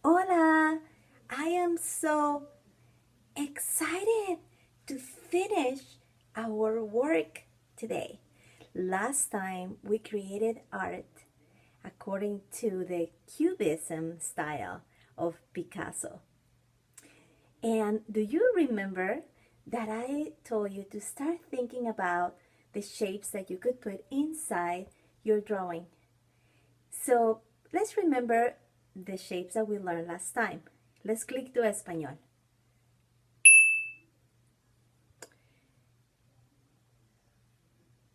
Hola! I am so excited to finish our work today. Last time we created art according to the Cubism style of Picasso. And do you remember that I told you to start thinking about the shapes that you could put inside your drawing? So let's remember the shapes that we learned last time. Let's click to Español.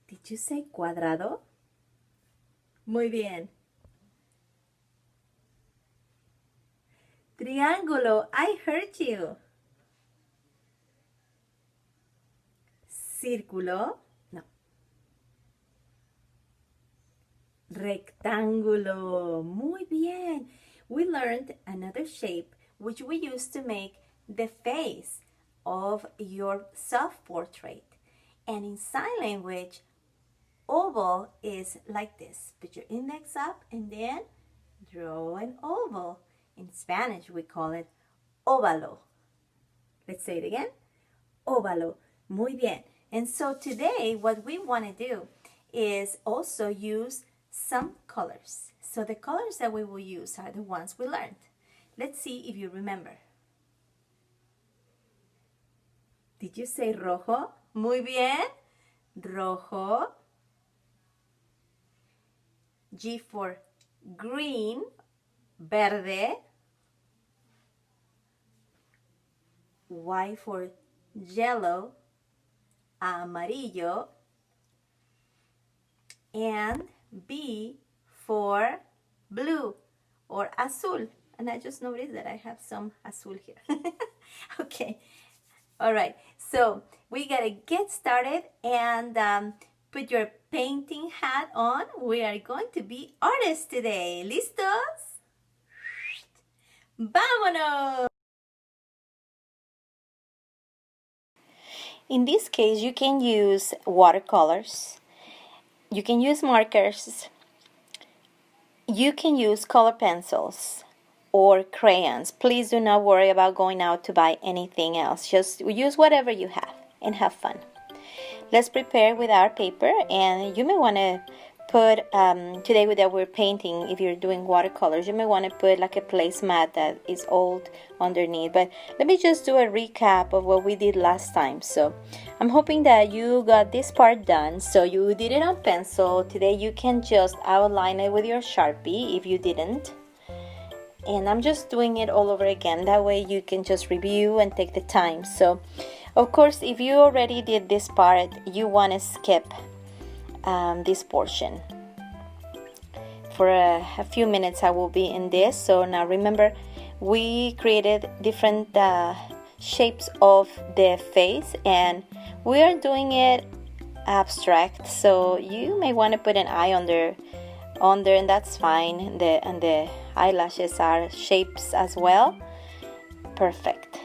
Did you say cuadrado? Muy bien. Triángulo, I heard you. Círculo, no. Rectángulo, muy bien. We learned another shape which we use to make the face of your self-portrait. And in sign language, oval is like this. Put your index up and then draw an oval. In Spanish, we call it óvalo. Let's say it again. Óvalo. Muy bien. And so today, what we want to do is also use some colors. So the colors that we will use are the ones we learned. Let's see if you remember. Did you say rojo? Muy bien. Rojo. G for green, verde. Y for yellow, amarillo. And B for blue or azul. And I just noticed that I have some azul here. Okay. All right. So we got to get started and put your painting hat on. We are going to be artists today. ¿Listos? ¡Vámonos! In this case, you can use watercolors. You can use markers. You can use color pencils or crayons. Please do not worry about going out to buy anything else. Just use whatever you have and have fun. Let's prepare with our paper, and you may want to put, today that we're painting, if you're doing watercolors, you may want to put like a placemat that is old underneath. But let me just do a recap of what we did last time. So I'm hoping that you got this part done. So you did it on pencil. Today you can just outline it with your Sharpie if you didn't. And I'm just doing it all over again. That way you can just review and take the time. So of course, if you already did this part, you want to skip this portion. For a few minutes I will be in this. So now remember, we created different shapes of the face, and we are doing it abstract. So you may want to put an eye under, and that's fine. And the eyelashes are shapes as well. Perfect.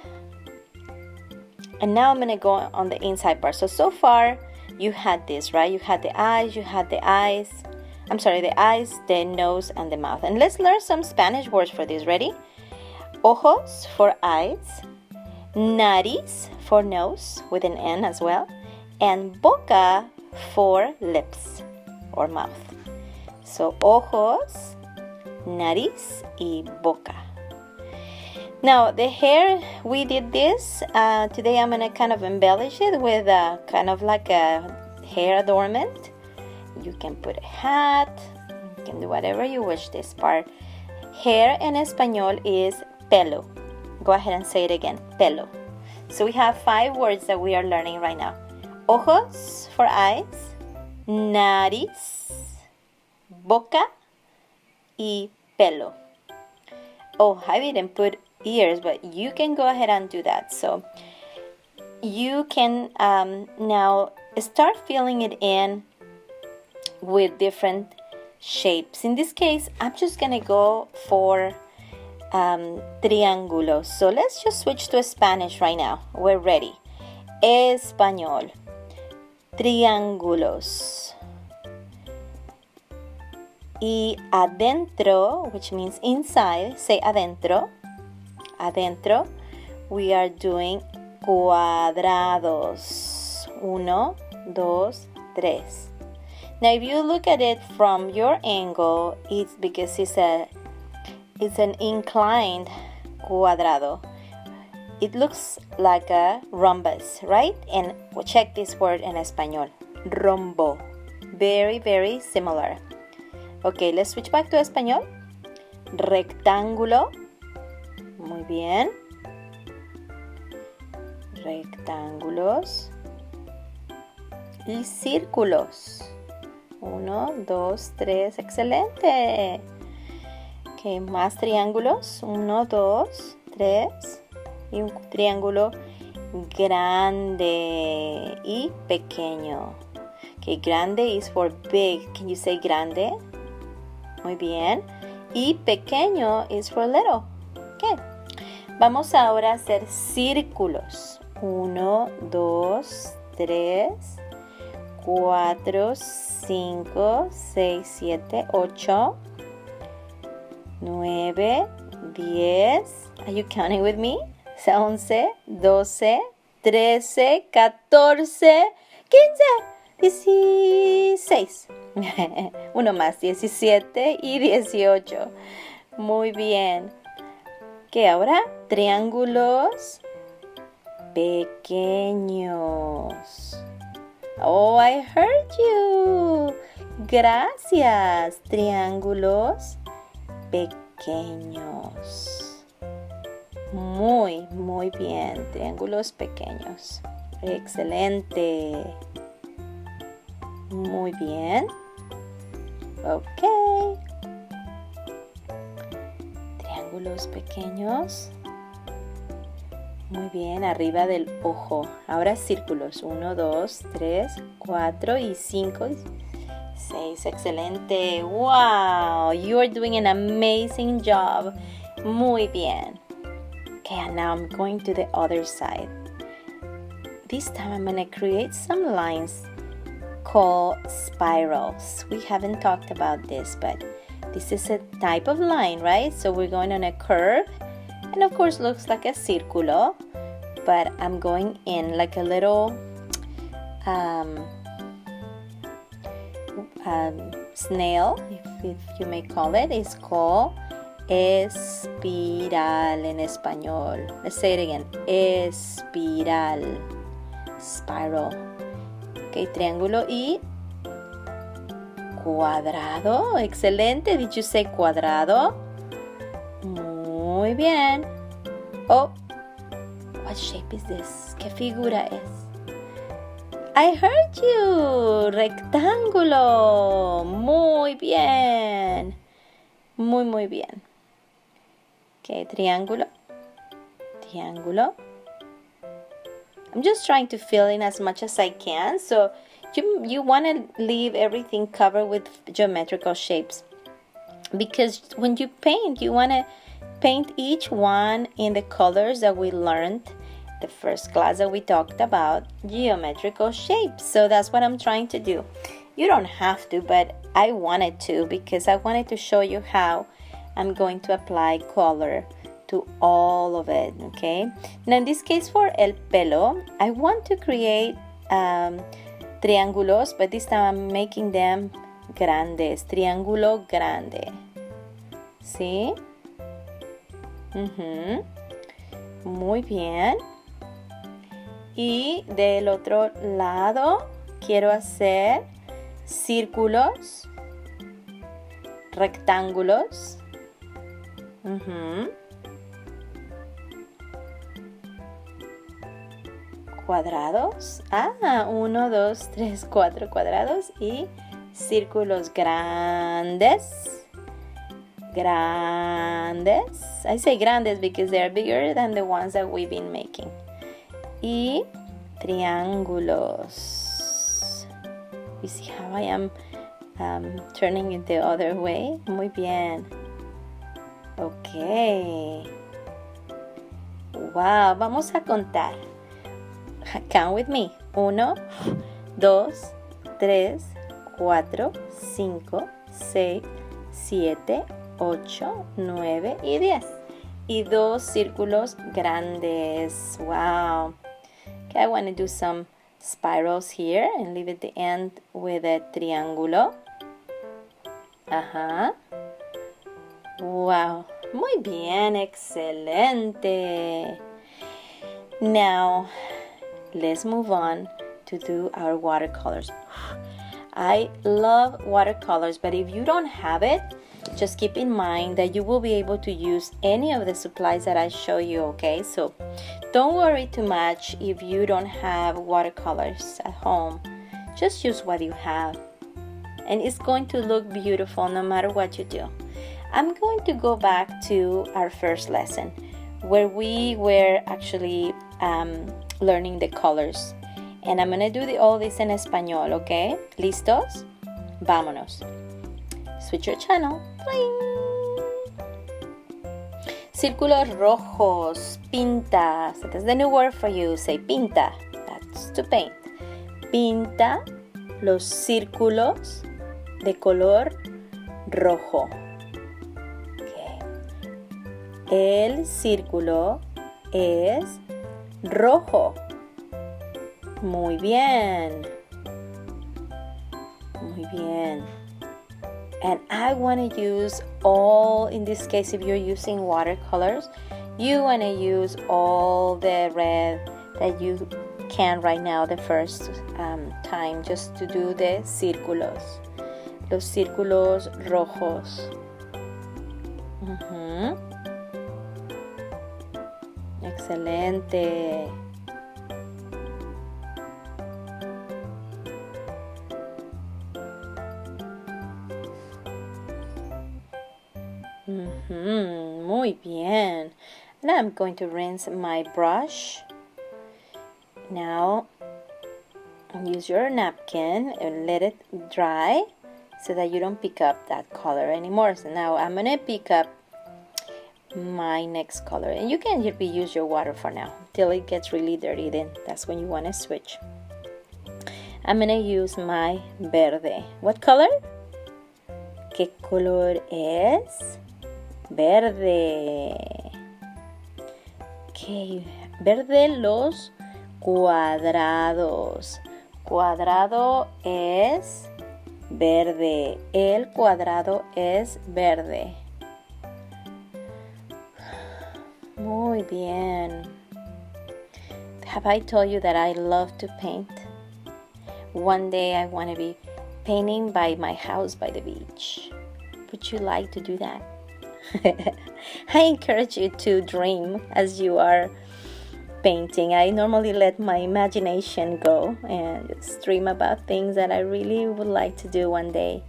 And now I'm going to go on the inside part. So far you had this, right? You had the eyes, the eyes, the nose, and the mouth. And let's learn some Spanish words for this. Ready? Ojos for eyes, nariz for nose with an N as well, and boca for lips or mouth. So ojos, nariz, y boca. Now the hair, we did this. Today I'm going to kind of embellish it with kind of like a hair adornment. You can put a hat, you can do whatever you wish this part. Hair in Espanol is pelo. Go ahead and say it again, pelo. So we have 5 words that we are learning right now. Ojos for eyes, nariz, boca, y pelo. Oh, I didn't put ears, but you can go ahead and do that. So you can now start filling it in with different shapes. In this case, I'm just gonna go for triángulos. So let's just switch to Spanish right now. We're ready. Español. Triángulos. Y adentro, which means inside, say adentro. Adentro, we are doing cuadrados. 1, 2, 3. Now, if you look at it from your angle, it's because it's an inclined cuadrado. It looks like a rhombus, right? And check this word in español. Rombo. Very, very similar. Okay, let's switch back to español. Rectángulo. Muy bien. Rectángulos. Y círculos. 1, 2, 3. Excelente. Ok, más triángulos. 1, 2, 3. Y un triángulo grande y pequeño. Okay, grande is for big. Can you say grande? Muy bien. Y pequeño is for little. Okay. Vamos ahora a hacer círculos. 1, 2, 3, 4, 5, 6, 7, 8, 9, 10. Are you counting with me? 11, 12, 13, 14, 15, 16. Uno más, 17 y 18. Muy bien. ¿Qué ahora? Triángulos pequeños. Oh, I heard you. Gracias. Triángulos pequeños. Muy, muy bien. Triángulos pequeños. Excelente. Muy bien. Ok. Triángulos pequeños. Muy bien, arriba del ojo. Ahora círculos. 1, 2, 3, 4 y 5 y 6. Excelente. Wow, you are doing an amazing job. Muy bien. Okay, and now I'm going to the other side. This time I'm going to create some lines called spirals. We haven't talked about this, but this is a type of line, right? So we're going on a curve, and of course looks like a círculo, but I'm going in like a little snail, if you may call it. It's called espiral en español. Let's say it again. Espiral. Spiral. Ok, triángulo y cuadrado. Excelente. Did you say cuadrado? Muy bien. Oh, what shape is this? ¿Qué figura es? I heard you. Rectángulo. Muy bien. Muy, muy bien. Ok, triángulo. Triángulo. I'm just trying to fill in as much as I can. So you want to leave everything covered with geometrical shapes. Because when you paint, you want to paint each one in the colors that we learned the first class that we talked about, geometrical shapes. So that's what I'm trying to do. You don't have to, but I wanted to because I wanted to show you how I'm going to apply color to all of it, okay? Now in this case for el pelo, I want to create triángulos, but this time I'm making them grandes, triángulo grande. ¿Sí? Muy bien. Y del otro lado quiero hacer círculos, rectángulos. Cuadrados. 1, 2, 3, 4 cuadrados y círculos grandes. Grandes. I say grandes because they are bigger than the ones that we've been making. Y triángulos. You see how I am turning it the other way? Muy bien. Ok. Wow, vamos a contar. Count with me. 1, 2, 3, 4, 5, 6, 7, 8, 9 y 10. Y 2 círculos grandes. Wow. Okay, I want to do some spirals here and leave at the end with a triángulo. Ajá. Wow. Muy bien, excelente. Now, let's move on to do our watercolors. I love watercolors, but if you don't have it, just keep in mind that you will be able to use any of the supplies that I show you, okay? So don't worry too much if you don't have watercolors at home. Just use what you have. And it's going to look beautiful no matter what you do. I'm going to go back to our first lesson where we were actually learning the colors. And I'm going to do all this in español, ¿ok? ¿Listos? Vámonos. Switch your channel. Bling. Círculos rojos. Pinta. So that's the new word for you. Say pinta. That's to paint. Pinta los círculos de color rojo. Okay. El círculo es rojo. Muy bien. Muy bien. And I want to use all, in this case, if you're using watercolors, you want to use all the red that you can right now the first time, just to do the círculos. Los círculos rojos. Excelente. Muy bien. Now I'm going to rinse my brush. Now use your napkin and let it dry so that you don't pick up that color anymore. So now I'm going to pick up my next color. And you can use your water for now till it gets really dirty. Then that's when you want to switch. I'm going to use my verde. What color? ¿Qué color es? Verde. Okay. Verde los cuadrados. Cuadrado es verde. El cuadrado es verde. Muy bien. Have I told you that I love to paint? One day I want to be painting by my house by the beach. Would you like to do that? I encourage you to dream as you are painting. I normally let my imagination go and just dream about things that I really would like to do one day.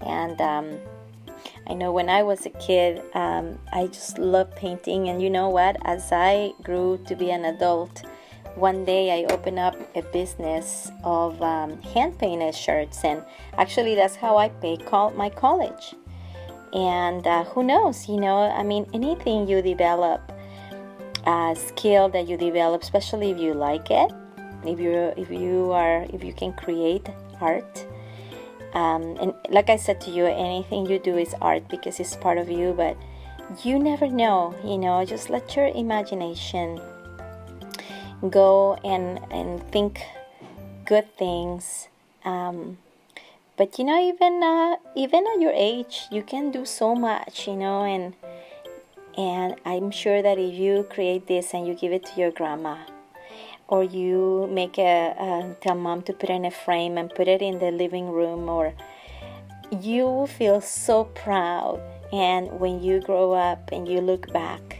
And I know when I was a kid, I just loved painting. And you know what? As I grew to be an adult, one day I opened up a business of hand-painted shirts. And actually, that's how I paid my college. And who knows, anything you develop, a skill that you develop, especially if you like it, if you can create art. And like I said to you, anything you do is art because it's part of you, but you never know, just let your imagination go and think good things. But even at your age, you can do so much, and I'm sure that if you create this and you give it to your grandma, or you make tell mom to put it in a frame and put it in the living room, or you will feel so proud. And when you grow up and you look back,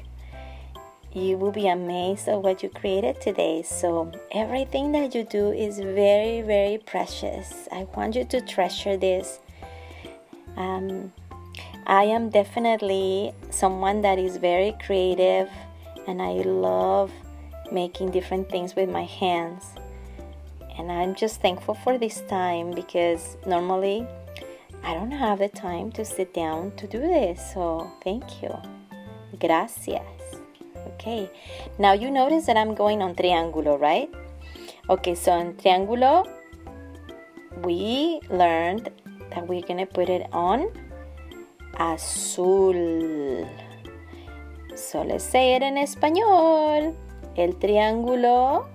you will be amazed at what you created today. So everything that you do is very, very precious. I want you to treasure this. I am definitely someone that is very creative, and I love making different things with my hands. And I'm just thankful for this time because normally I don't have the time to sit down to do this. So thank you. Gracias. Okay, now you notice that I'm going on triángulo, right? Okay, so in triángulo, we learned that we're going to put it on azul. So let's say it en español. El triángulo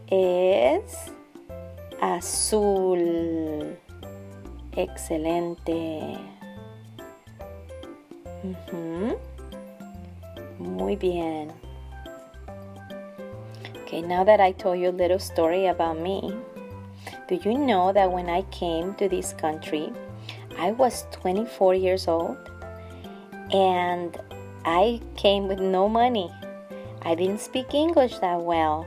es azul. Excelente. Muy bien. Okay, now that I told you a little story about me, do you know that when I came to this country, I was 24 years old and I came with no money. I didn't speak English that well.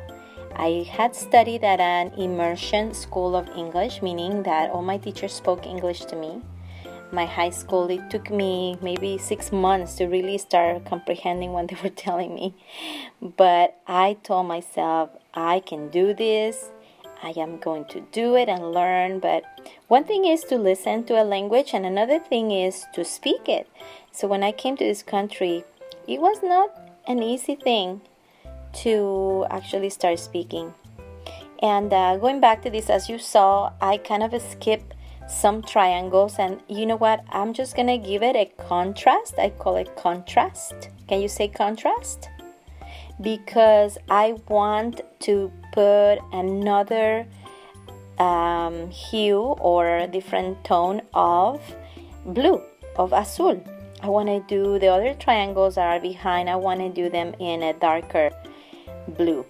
I had studied at an immersion school of English, meaning that all my teachers spoke English to me. My high school, it took me maybe 6 months to really start comprehending what they were telling me. But I told myself, I can do this. I am going to do it and learn. But one thing is to listen to a language, and another thing is to speak it. So when I came to this country, it was not an easy thing to actually start speaking. And going back to this, as you saw, I kind of skipped some triangles, and you know what, I'm just gonna give it a contrast. I call it contrast. Can you say contrast? Because I want to put another hue or different tone of blue, of azul. I want to do the other triangles that are behind, I want to do them in a darker blue.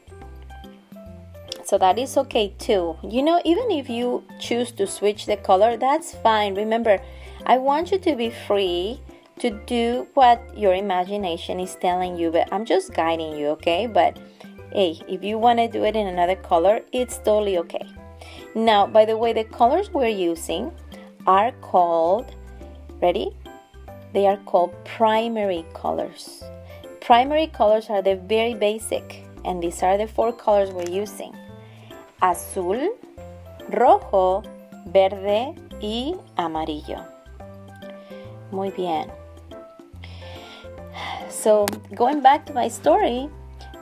So that is okay too. You know, even if you choose to switch the color, that's fine. Remember, I want you to be free to do what your imagination is telling you, but I'm just guiding you, okay? But hey, if you want to do it in another color, it's totally okay. Now, by the way, the colors we're using are called, ready? They are called primary colors. Primary colors are the very basic, and these are the 4 colors we're using: azul, rojo, verde y amarillo. Muy bien. So going back to my story,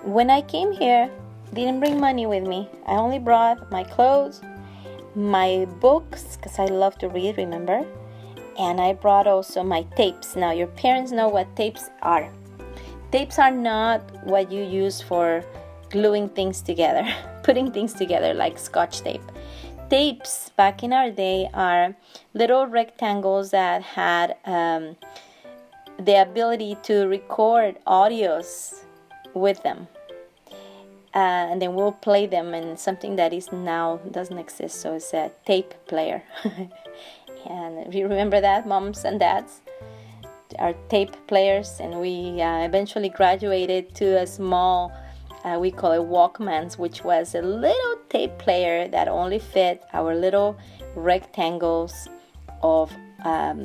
when I came here, didn't bring money with me. I only brought my clothes, my books, because I love to read, remember? And I brought also my tapes. Now, your parents know what tapes are. Tapes are not what you use for gluing things together, putting things together like Scotch tape. Tapes back in our day are little rectangles that had the ability to record audios with them. And then we'll play them in something that is now doesn't exist, so it's a tape player. And if you remember that, moms and dads, our tape players, and we eventually graduated to a small, we call it Walkmans, which was a little tape player that only fit our little rectangles of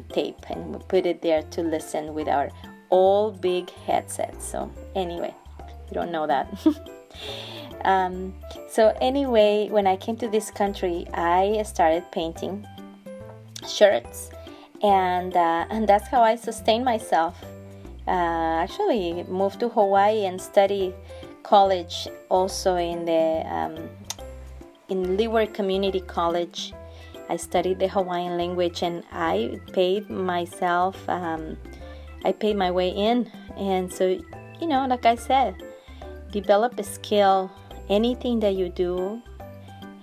tape, and we put it there to listen with our old big headsets. So anyway, you don't know that. So anyway, when I came to this country, I started painting shirts, and that's how I sustained myself. Actually moved to Hawaii and studied college also in the in Leeward Community College. I studied the Hawaiian language, and I paid myself, I paid my way in. And so, you know, like I said, develop a skill. Anything that you do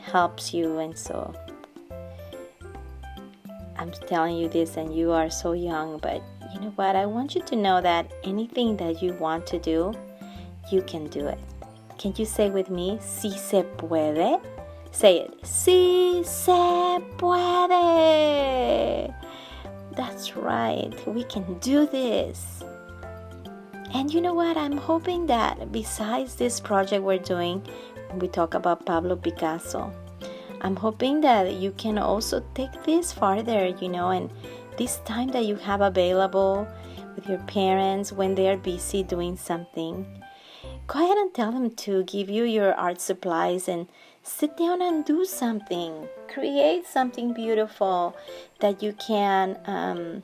helps you. And so I'm telling you this, and you are so young, but you know what? I want you to know that anything that you want to do, you can do it. Can you say with me, si se puede? Say it. Si se puede. That's right. We can do this. And you know what? I'm hoping that besides this project we're doing, we talk about Pablo Picasso, I'm hoping that you can also take this farther, you know, and this time that you have available with your parents when they are busy doing something, go ahead and tell them to give you your art supplies and sit down and do something. Create something beautiful that you can,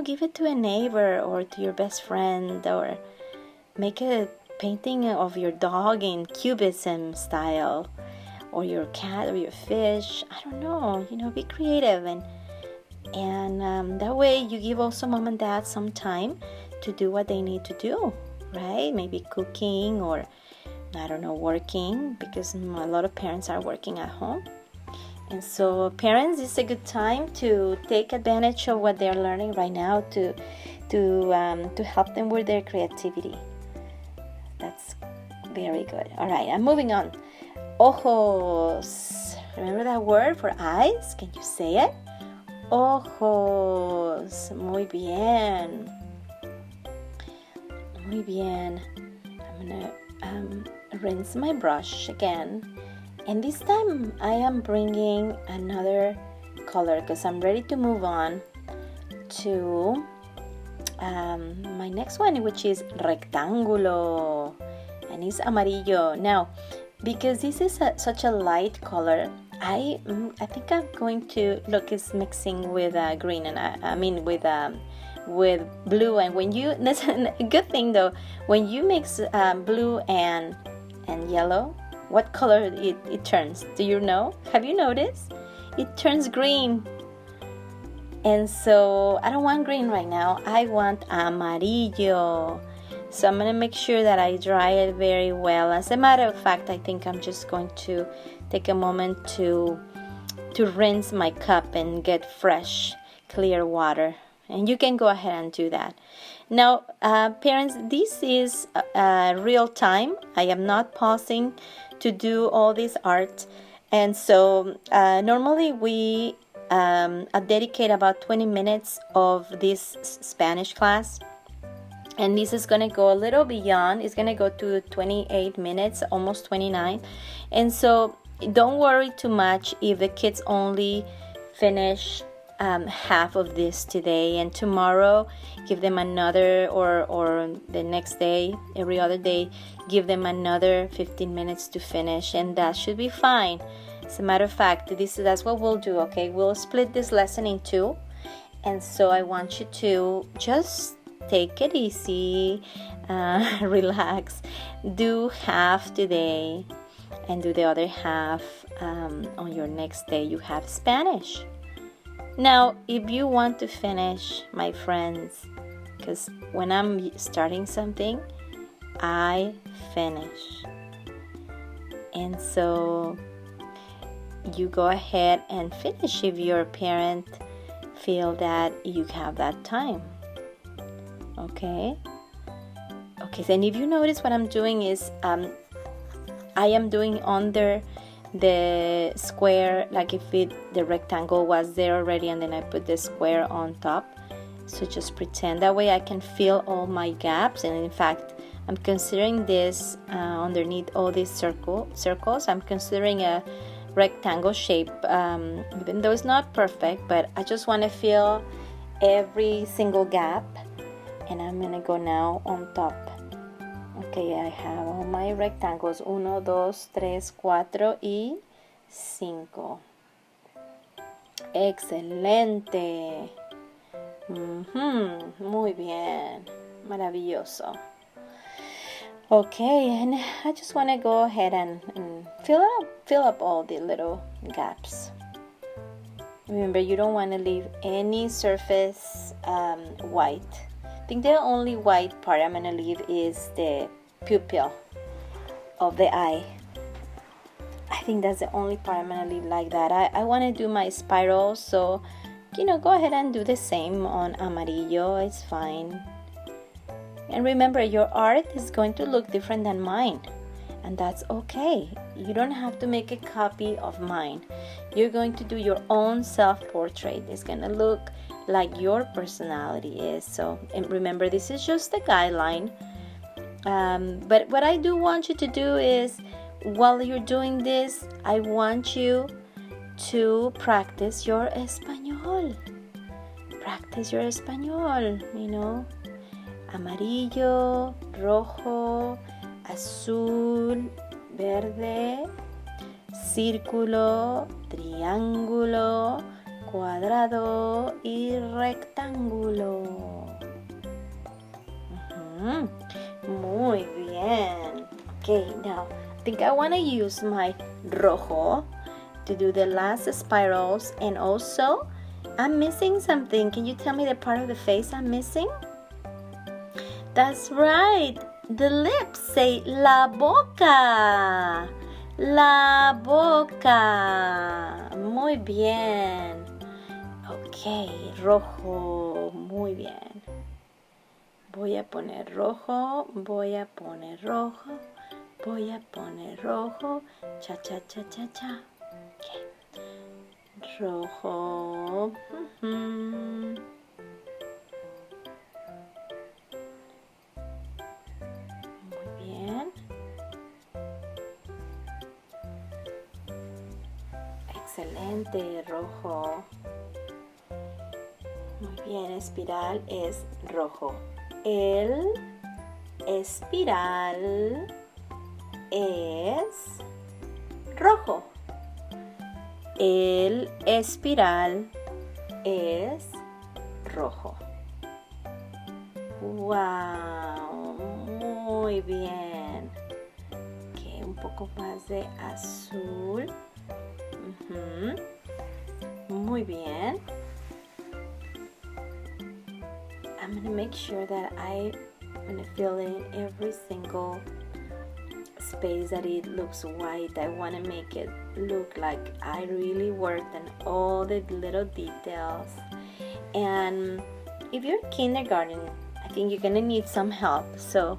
give it to a neighbor or to your best friend, or make a painting of your dog in Cubism style, or your cat or your fish. I don't know, be creative and And that way you give also mom and dad some time to do what they need to do, right? Maybe cooking or, I don't know, working, because a lot of parents are working at home. And so parents, it's a good time to take advantage of what they're learning right now to help them with their creativity. That's very good. All right, I'm moving on. Ojos. Remember that word for eyes? Can you say it? Ojos. Muy bien. Muy bien. I'm going to rinse my brush again. And this time I am bringing another color because I'm ready to move on to my next one, which is rectángulo, and it's amarillo. Now, because this is such a light color, I think I'm going to look. It's mixing with green, and I mean with blue. And when you, that's a good thing though, when you mix blue and yellow, what color it turns? Do you know? Have you noticed? It turns green. And so I don't want green right now. I want amarillo. So I'm going to make sure that I dry it very well. As a matter of fact, I think I'm just going to take a moment to rinse my cup and get fresh, clear water. And you can go ahead and do that. Now, parents, this is real time. I am not pausing to do all this art. And so normally we dedicate about 20 minutes of this Spanish class. And this is going to go a little beyond. It's going to go to 28 minutes, almost 29. And so don't worry too much if the kids only finish half of this today, and tomorrow give them another, or the next day, every other day, give them another 15 minutes to finish, and that should be fine. As a matter of fact, that's what we'll do, okay? We'll split this lesson in two, and so I want you to just take it easy, relax, do half today, and do the other half on your next day. You have Spanish. Now, if you want to finish, my friends, because when I'm starting something, I finish. And so you go ahead and finish if your parent feel that you have that time. Okay? Okay, then if you notice what I'm doing is I am doing under the square, like if the rectangle was there already, and then I put the square on top. So just pretend that way I can fill all my gaps. And in fact, I'm considering this underneath all these circles, I'm considering a rectangle shape, even though it's not perfect, but I just want to fill every single gap. And I'm gonna go now on top. Okay, I have all my rectangles. 1, 2, 3, 4 y 5. Excelente. Muy bien. Maravilloso. Okay, and I just want to go ahead and fill up all the little gaps. Remember, you don't want to leave any surface white. I think the only white part I'm going to leave is the pupil of the eye. I think that's the only part I'm going to leave like that. I want to do my spiral, so, go ahead and do the same on amarillo. It's fine. And remember, your art is going to look different than mine. And that's okay. You don't have to make a copy of mine. You're going to do your own self-portrait. It's going to look like your personality is. So, and remember, this is just a guideline. But what I do want you to do is, while you're doing this, I want you to practice your español. Practice your español, Amarillo, rojo, azul, verde, círculo, triángulo, cuadrado y rectángulo. Muy bien. Okay, now I think I want to use my rojo to do the last spirals, and also I'm missing something. Can you tell me the part of the face I'm missing? That's right. The lips. Say la boca. La boca. Muy bien. Ok, rojo. Muy bien. Voy a poner rojo. Voy a poner rojo. Voy a poner rojo. Cha, cha, cha, cha, cha. Okay. Rojo. Muy bien. Excelente, rojo. Muy bien, espiral es rojo. El espiral es rojo. El espiral es rojo. Wow, muy bien. Okay, un poco más de azul. Muy bien. I'm gonna make sure that I'm gonna fill in every single space that it looks white. I want to make it look like I really worked on all the little details. And if you're kindergarten, I think you're gonna need some help. So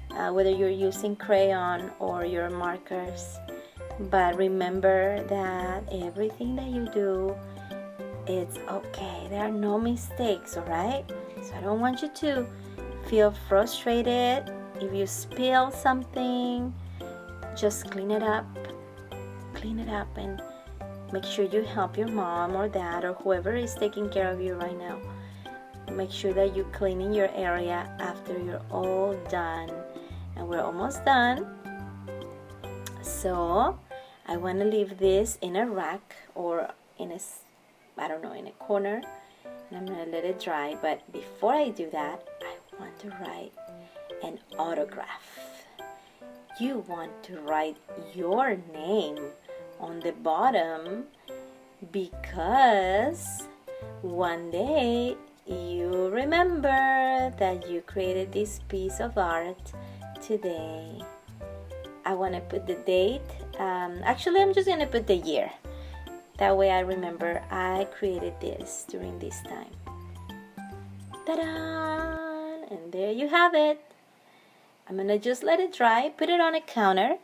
whether you're using crayon or your markers, but remember that everything that you do, it's okay. There are no mistakes, all right? So I don't want you to feel frustrated. If you spill something, just clean it up and make sure you help your mom or dad or whoever is taking care of you right now. Make sure that you clean in your area after you're all done. And we're almost done. So I want to leave this in a rack or in a corner, and I'm going to let it dry. But before I do that, I want to write an autograph. You want to write your name on the bottom because one day you remember that you created this piece of art today. I want to put the date. Actually, I'm just going to put the year. That way I remember I created this during this time. Ta-da! And there you have it. I'm going to just let it dry, put it on a counter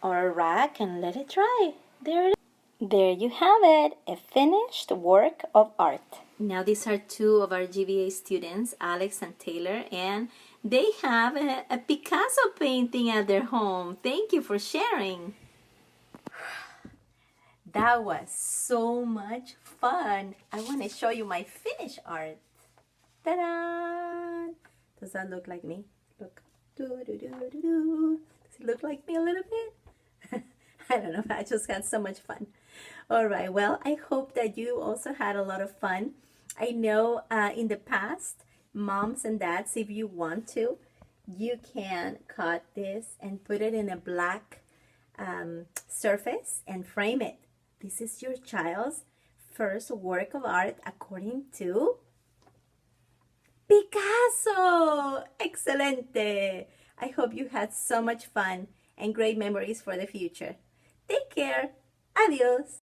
or a rack and let it dry. There it is. There you have it, a finished work of art. Now these are two of our GVA students, Alex and Taylor, and they have a Picasso painting at their home. Thank you for sharing. That was so much fun. I want to show you my finished art. Ta-da! Does that look like me? Look. Does it look like me a little bit? I don't know. I just had so much fun. All right. Well, I hope that you also had a lot of fun. I know in the past, moms and dads, if you want to, you can cut this and put it in a black surface and frame it. This is your child's first work of art according to Picasso! Excelente! I hope you had so much fun and great memories for the future. Take care. Adios.